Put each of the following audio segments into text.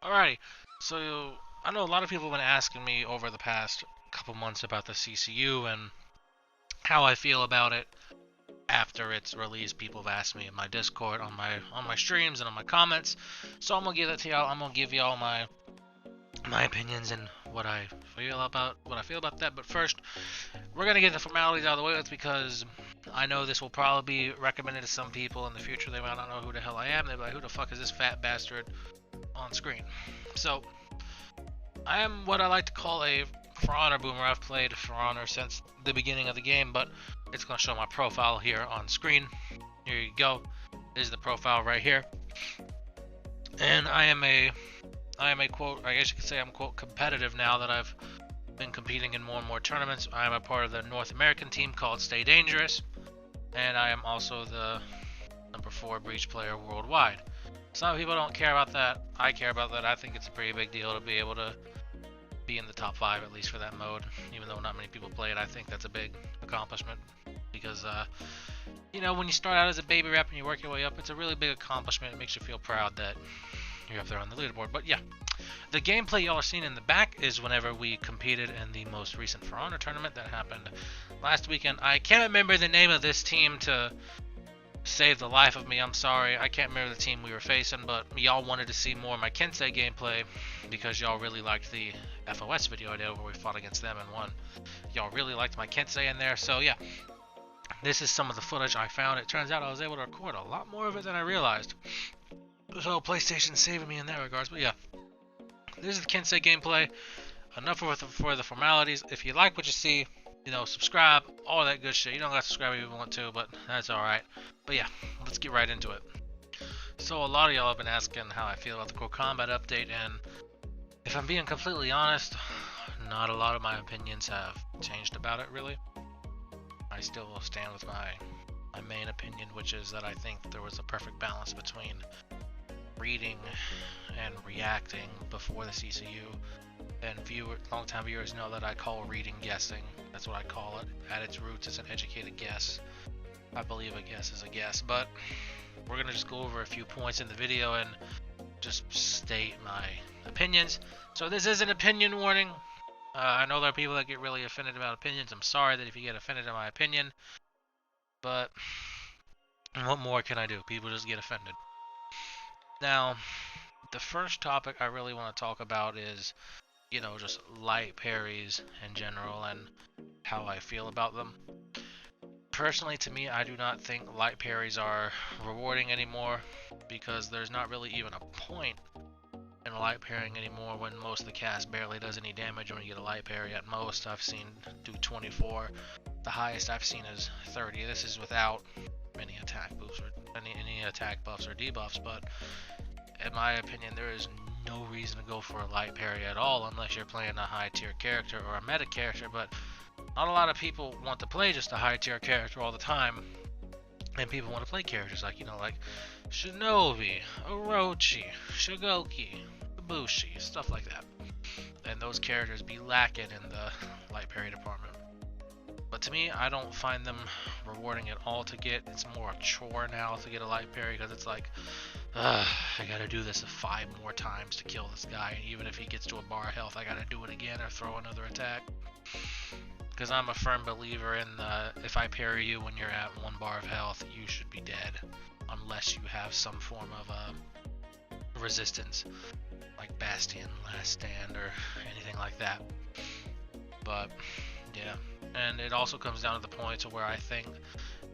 Alrighty, so I know a lot of people have been asking me over the past couple months about the CCU and how I feel about it after it's released. People have asked me in my Discord, on my streams, and on my comments. So I'm gonna give that to y'all. I'm gonna give y'all my opinions and what I feel about that. But first, we're gonna get the formalities out of the way with because I know this will probably be recommended to some people in the future. They might not know who the hell I am. They'll be like, "Who the fuck is this fat bastard on screen?" So I am what I like to call a For Honor boomer. I've played For Honor since the beginning of the game, but it's going to show my profile here on screen. Here you go. This is the profile right here. And I am a quote, I guess you could say I'm quote competitive now that I've been competing in more and more tournaments. I am a part of the North American team called Stay Dangerous, and I am also the number 4 Breach player worldwide. Some people don't care about that. I care about that. I think it's a pretty big deal to be able to be in the top 5 at least for that mode, even though not many people play it. I think that's a big accomplishment because when you start out as a baby rep and you work your way up, it's a really big accomplishment. It makes you feel proud that you're up there on the leaderboard. But yeah, the gameplay y'all are seeing in the back is whenever we competed in the most recent For Honor tournament that happened last weekend. I can't remember the name of this team to save the life of me. I'm sorry, I can't remember the team we were facing, but y'all wanted to see more of my Kensei gameplay because y'all really liked the FOS video I did where we fought against them and won. Y'all really liked my Kensei in there, so yeah. This is some of the footage I found. It turns out I was able to record a lot more of it than I realized. So PlayStation's saving me in that regards, but yeah. This is the Kensei gameplay. Enough for the formalities. If you like what you see, subscribe, all that good shit. You don't got to subscribe if you want to, but that's alright. But yeah, let's get right into it. So a lot of y'all have been asking how I feel about the Core Combat update, and if I'm being completely honest, not a lot of my opinions have changed about it, really. I still stand with my main opinion, which is that I think there was a perfect balance between reading and reacting before the CCU. And long-time viewers know that I call reading guessing. That's what I call it. At its roots, it's an educated guess. I believe a guess is a guess, but we're gonna just go over a few points in the video and just state my opinions. So this is an opinion warning. I know there are people that get really offended about opinions. I'm sorry that if you get offended at my opinion, but what more can I do? People just get offended. Now, the first topic I really want to talk about is just light parries in general and how I feel about them. Personally, to me, I do not think light parries are rewarding anymore because there's not really even a point in light parrying anymore when most of the cast barely does any damage when you get a light parry. At most, I've seen do 24. The highest I've seen is 30. This is without any attack boosts or any attack buffs or debuffs, but in my opinion, there is no reason to go for a light parry at all unless you're playing a high tier character or a meta character, but not a lot of people want to play just a high tier character all the time, and people want to play characters like Shinobi, Orochi, Shigoki, Ibushi, stuff like that, and those characters be lacking in the light parry department. But to me, I don't find them rewarding at all to get. It's more a chore now to get a light parry because it's like, I gotta do this 5 more times to kill this guy, and even if he gets to a bar of health, I gotta do it again or throw another attack. Because I'm a firm believer in if I parry you when you're at 1 bar of health, you should be dead, unless you have some form of resistance, like Bastion, Last Stand, or anything like that. But yeah, and it also comes down to the point to where I think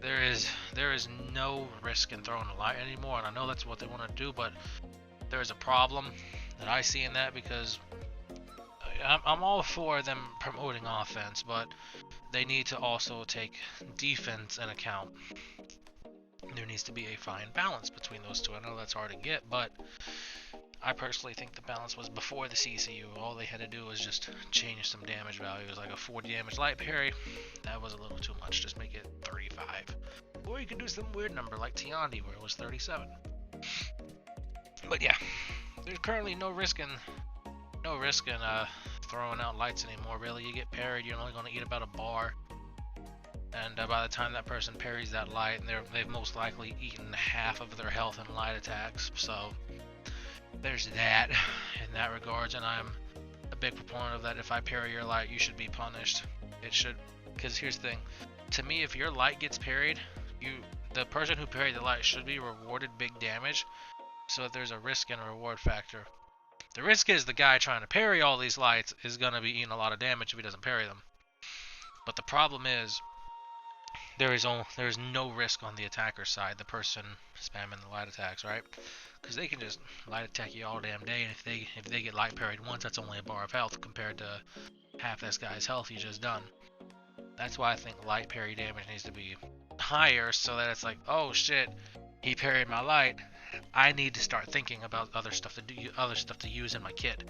there is no risk in throwing a light anymore, and I know that's what they want to do, but there is a problem that I see in that because I'm all for them promoting offense, but they need to also take defense in account. There needs to be a fine balance between those two. I know that's hard to get, but I personally think the balance was before the CCU. All they had to do was just change some damage values, like a 40 damage light parry. That was a little too much. Just make it 35. Or you could do some weird number like Tiandi where it was 37. But yeah, there's currently no risk in throwing out lights anymore. Really, you get parried, you're only going to eat about a bar. And by the time that person parries that light, they've most likely eaten half of their health in light attacks. So there's that in that regards, and I'm a big proponent of that. If I parry your light, you should be punished. It should, because here's the thing. To me, if your light gets parried, the person who parried the light should be rewarded big damage, so that there's a risk and a reward factor. The risk is the guy trying to parry all these lights is going to be eating a lot of damage if he doesn't parry them. But the problem is, there is no risk on the attacker side, the person spamming the light attacks, right? Because they can just light attack you all damn day, and if they get light parried once, that's only a bar of health compared to half this guy's health he just done. That's why I think light parry damage needs to be higher, so that it's like, oh shit, he parried my light. I need to start thinking about other stuff to use in my kit,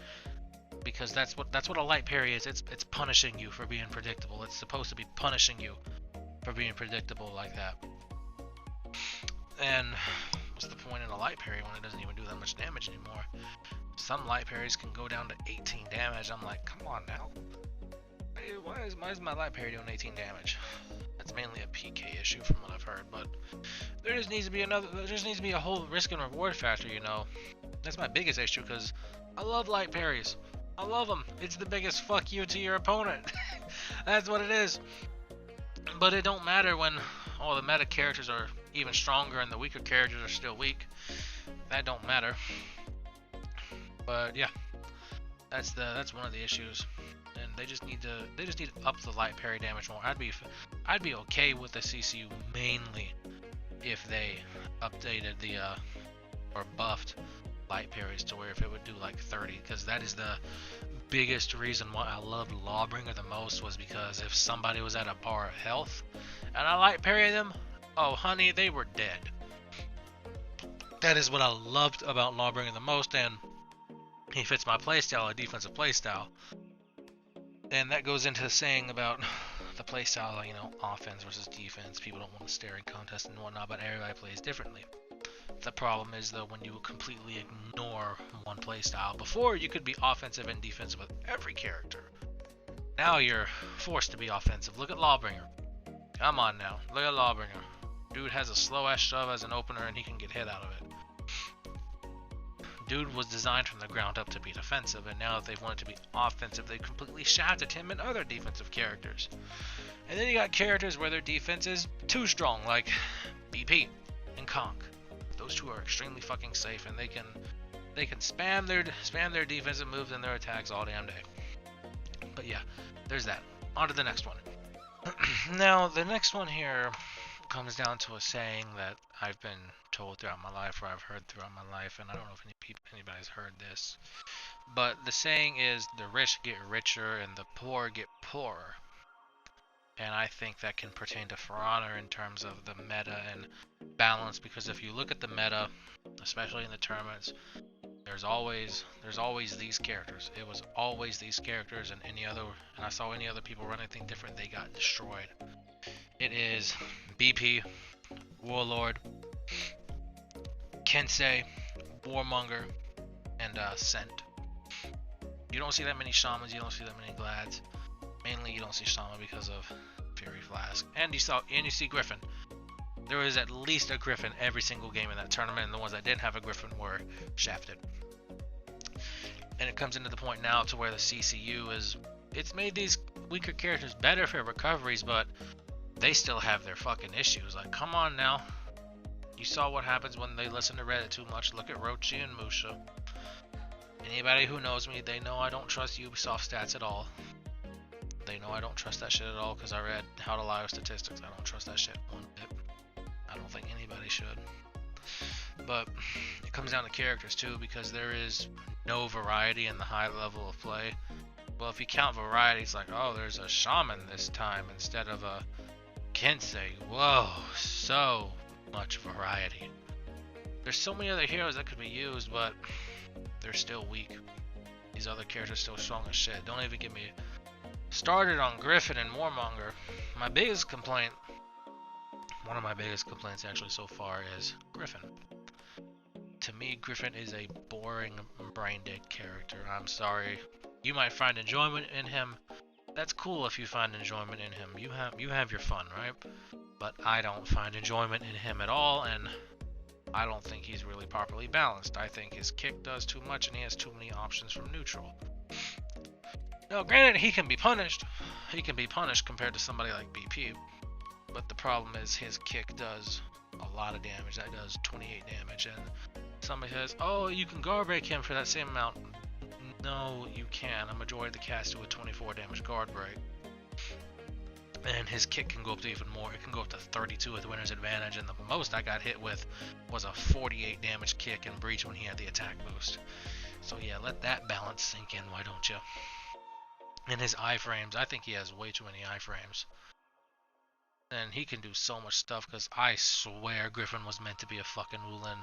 because that's what a light parry is. It's punishing you for being predictable. It's supposed to be punishing you for being predictable like that. And what's the point in a light parry when it doesn't even do that much damage anymore? Some light parries can go down to 18 damage. I'm like, come on now. Why is my light parry doing 18 damage? That's mainly a PK issue from what I've heard, but there just needs to be a whole risk and reward factor, you know. That's my biggest issue, because I love light parries. I love them. It's the biggest fuck you to your opponent. That's what it is. But it don't matter when all the meta characters are even stronger and the weaker characters are still weak. That don't matter. But yeah, that's one of the issues. And they just need to up the light parry damage more. I'd be okay with the CCU mainly if they updated or buffed light parries to where if it would do like 30, because that is the biggest reason why I loved Lawbringer the most, was because if somebody was at a bar of health and I light parried them, oh honey, they were dead. That is what I loved about Lawbringer the most, and he fits my playstyle, a defensive playstyle. And that goes into the saying about the playstyle, you know, offense versus defense. People don't want to stare in contests and whatnot, but everybody plays differently. The problem is, though, when you completely ignore one playstyle. Before, you could be offensive and defensive with every character. Now you're forced to be offensive. Look at Lawbringer. Come on now. Look at Lawbringer. Dude has a slow-ass shove as an opener, and he can get hit out of it. Dude was designed from the ground up to be defensive, and now that they want it to be offensive, they completely shafted him and other defensive characters. And then you got characters where their defense is too strong, like BP and Conk. Those two are extremely fucking safe, and they can spam their defensive moves and their attacks all damn day. But yeah, there's that. On to the next one. Now, the next one here comes down to a saying that I've been told throughout my life, or I've heard throughout my life, and I don't know if anybody's heard this, but the saying is, the rich get richer and the poor get poorer. And I think that can pertain to For Honor in terms of the meta and balance, because if you look at the meta, especially in the tournaments, there's always these characters. It was always these characters, and I saw any other people run anything different, they got destroyed. It is BP, Warlord, Kensei, Warmonger, and Scent. You don't see that many Shamans, you don't see that many Glads. Mainly you don't see Shaman because of Fury Flask. And you see Griffin. There was at least a Griffin every single game in that tournament, and the ones that didn't have a Griffin were shafted. And it comes into the point now to where the CCU it's made these weaker characters better for recoveries, but they still have their fucking issues. Like, come on now. You saw what happens when they listen to Reddit too much. Look at Rochi and Musha. Anybody who knows me, they know I don't trust Ubisoft stats at all. They know I don't trust that shit at all, because I read How to Lie with Statistics. I don't trust that shit one bit. I don't think anybody should. But it comes down to characters too, because there is no variety in the high level of play. Well, if you count variety, it's like, oh, there's a Shaman this time instead of a Kensei. Whoa, so much variety. There's so many other heroes that could be used, but they're still weak. These other characters are still strong as shit. Don't even get me started on Griffin and Warmonger. My biggest complaint, one of my biggest complaints actually so far, is Griffin. To me, Griffin is a boring, brain-dead character. I'm sorry. You might find enjoyment in him. That's cool if you find enjoyment in him. You have your fun, right? But I don't find enjoyment in him at all, and I don't think he's really properly balanced. I think his kick does too much and he has too many options from neutral. Now, granted, he can be punished. He can be punished compared to somebody like BP. But the problem is his kick does a lot of damage. That does 28 damage. And somebody says, oh, you can guard break him for that same amount. No, you can. A majority of the cast do a 24 damage guard break. And his kick can go up to even more. It can go up to 32 with winner's advantage. And the most I got hit with was a 48 damage kick in breach when he had the attack boost. So yeah, let that balance sink in, why don't you? And his iframes, I think he has way too many iframes. And he can do so much stuff because I swear Griffin was meant to be a fucking Wulin.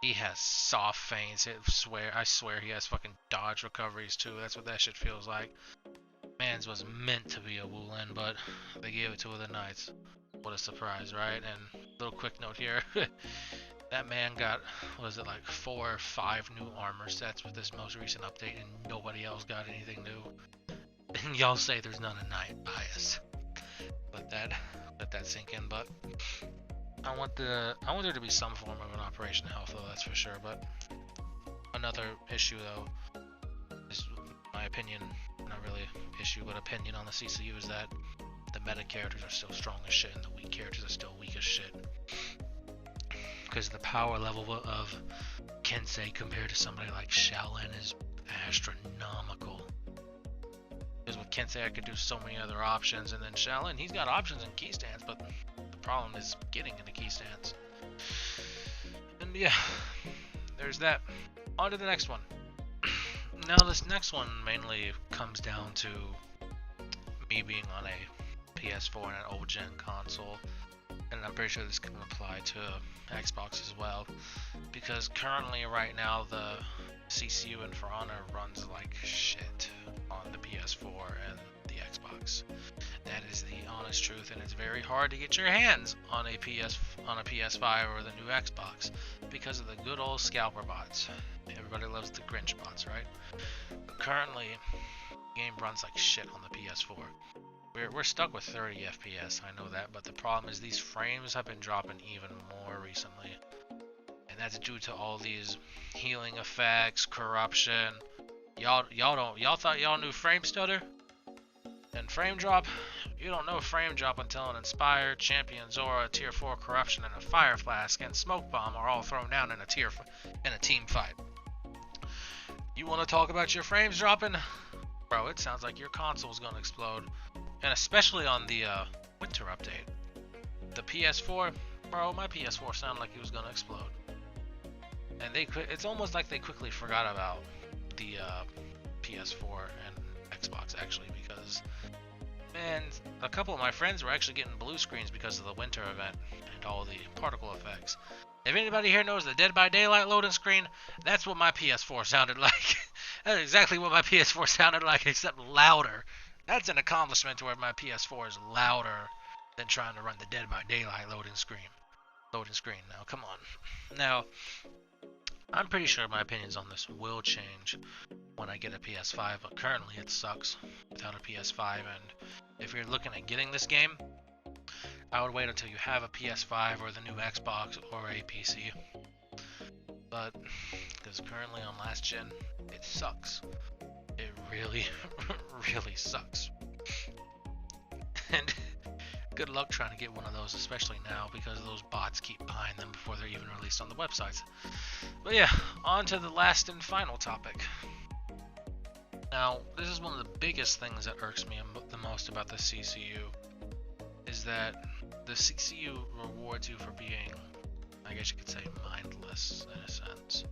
He has soft feints. I swear he has fucking dodge recoveries too. That's what that shit feels like. Man's was meant to be a Wulin, but they gave it to the Knights. What a surprise, right? And little quick note here. That man got, was it like 4 or 5 new armor sets with this most recent update, and nobody else got anything new. And y'all say there's none of Knight bias. Let that sink in. But I want there to be some form of an Operation Health, though, that's for sure. But another issue, though, is my opinion, not really issue, but opinion on the CCU, is that the meta characters are still strong as shit, and the weak characters are still weak as shit. Because the power level of Kensei compared to somebody like Shaolin is astronomical. Because with Kensei I could do so many other options, and then Shaolin, he's got options in key stance, but the problem is getting into key stance. And yeah, there's that. On to the next one. Now this next one mainly comes down to me being on a PS4 and an old gen console. And I'm pretty sure this can apply to Xbox as well, because currently right now the CCU and For Honor runs like shit on the PS4 and the Xbox. That is the honest truth, and it's very hard to get your hands on a PS5 or the new Xbox because of the good old scalper bots. Everybody loves the Grinch bots, right? But currently, the game runs like shit on the PS4. We're stuck with 30 FPS, I know that, but the problem is these frames have been dropping even more recently. And that's due to all these healing effects, corruption. Y'all thought y'all knew frame stutter and frame drop? You don't know frame drop until an Inspired, Champion, Zora, Tier 4 Corruption, and a Fire Flask and Smoke Bomb are all thrown down in a team fight. You want to talk about your frames dropping? Bro, it sounds like your console's gonna explode. And especially on the winter update. The PS4, bro, my PS4 sounded like it was gonna explode. And it's almost like they quickly forgot about the PS4 and Xbox actually, because man, a couple of my friends were actually getting blue screens because of the winter event and all the particle effects. If anybody here knows the Dead by Daylight loading screen, that's what my PS4 sounded like. That's exactly what my PS4 sounded like, except louder. That's an accomplishment to where my PS4 is louder than trying to run the Dead by Daylight loading screen. Now, come on. Now, I'm pretty sure my opinions on this will change when I get a PS5, but currently it sucks without a PS5, and if you're looking at getting this game, I would wait until you have a PS5 or the new Xbox or a PC. But, because currently on last gen, it sucks. It really, really sucks. And good luck trying to get one of those, especially now, because those bots keep buying them before they're even released on the websites. But yeah, on to the last and final topic. Now, this is one of the biggest things that irks me the most about the CCU, is that the CCU rewards you for being, I guess you could say, mindless in a sense.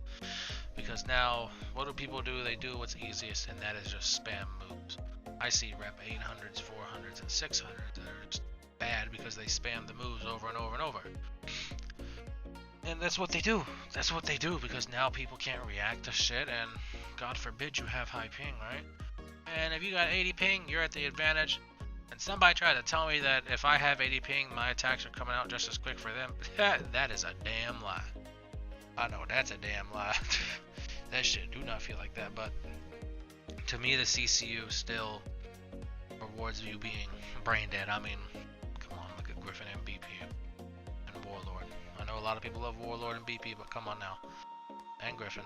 Because now, what do people do? They do what's easiest, and that is just spam moves. I see rep 800s, 400s, and 600s that are just bad because they spam the moves over and over and over. And that's what they do. That's what they do, because now people can't react to shit, and God forbid you have high ping, right? And if you got 80 ping, you're at the advantage. And somebody tried to tell me that if I have 80 ping, my attacks are coming out just as quick for them. That is a damn lie. I know, that's a damn lie. That shit do not feel like that, but to me the CCU still rewards you being brain dead. I mean, come on, look at Griffin and BP and Warlord. I know a a lot of people love Warlord and BP, but come on now. And Griffin.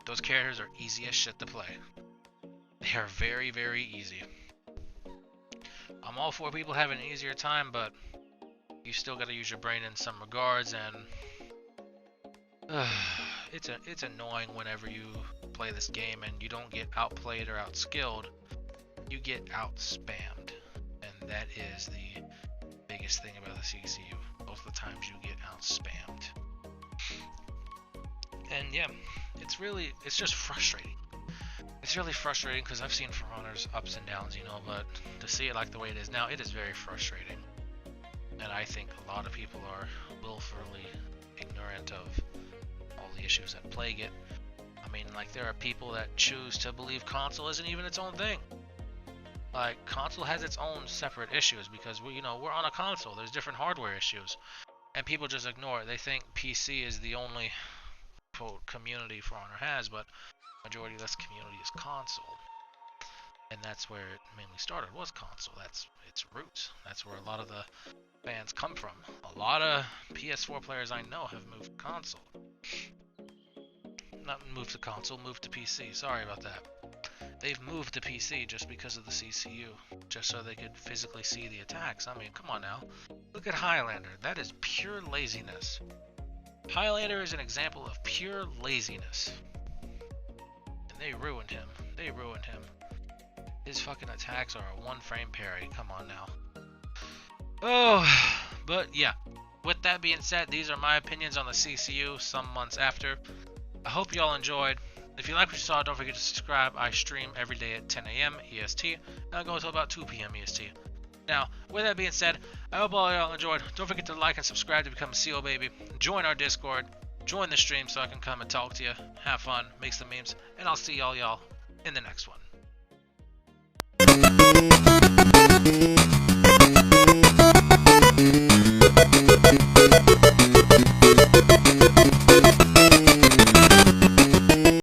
Those characters are easy as shit to play. They are very, very easy. I'm all for people having an easier time, but you still gotta use your brain in some regards, and it's annoying whenever you play this game and you don't get outplayed or outskilled. You get outspammed, and that is the biggest thing about the CCU. Most of the times you get outspammed. And yeah, it's just frustrating. It's really frustrating because I've seen For Honor's ups and downs, you know, but to see it like the way it is now, it is very frustrating. And I think a lot of people are willfully ignorant of all the issues that plague it. I mean, like, there are people that choose to believe console isn't even its own thing. Like, console has its own separate issues because we're on a console. There's different hardware issues, and people just ignore it. They think PC is the only quote community For Honor has, but majority of this community is console, and that's where it mainly started, was console. That's its roots. That's where a lot of the fans come from. A lot of PS4 players I know have moved to console. Not moved to console, moved to PC. Sorry about that. They've moved to PC just because of the CCU, just so they could physically see the attacks. I mean, come on now. Look at Highlander. That is pure laziness. Highlander is an example of pure laziness. And they ruined him. They ruined him. His fucking attacks are a one-frame parry. Come on now. Oh, but yeah. With that being said, these are my opinions on the CCU some months after. I hope you all enjoyed. If you like what you saw, don't forget to subscribe. I stream every day at 10 a.m. EST, and I'll go until about 2 p.m. EST. Now, with that being said, I hope all y'all enjoyed. Don't forget to like and subscribe to become a CO baby. Join our Discord. Join the stream so I can come and talk to you. Have fun. Make some memes. And I'll see y'all in the next one.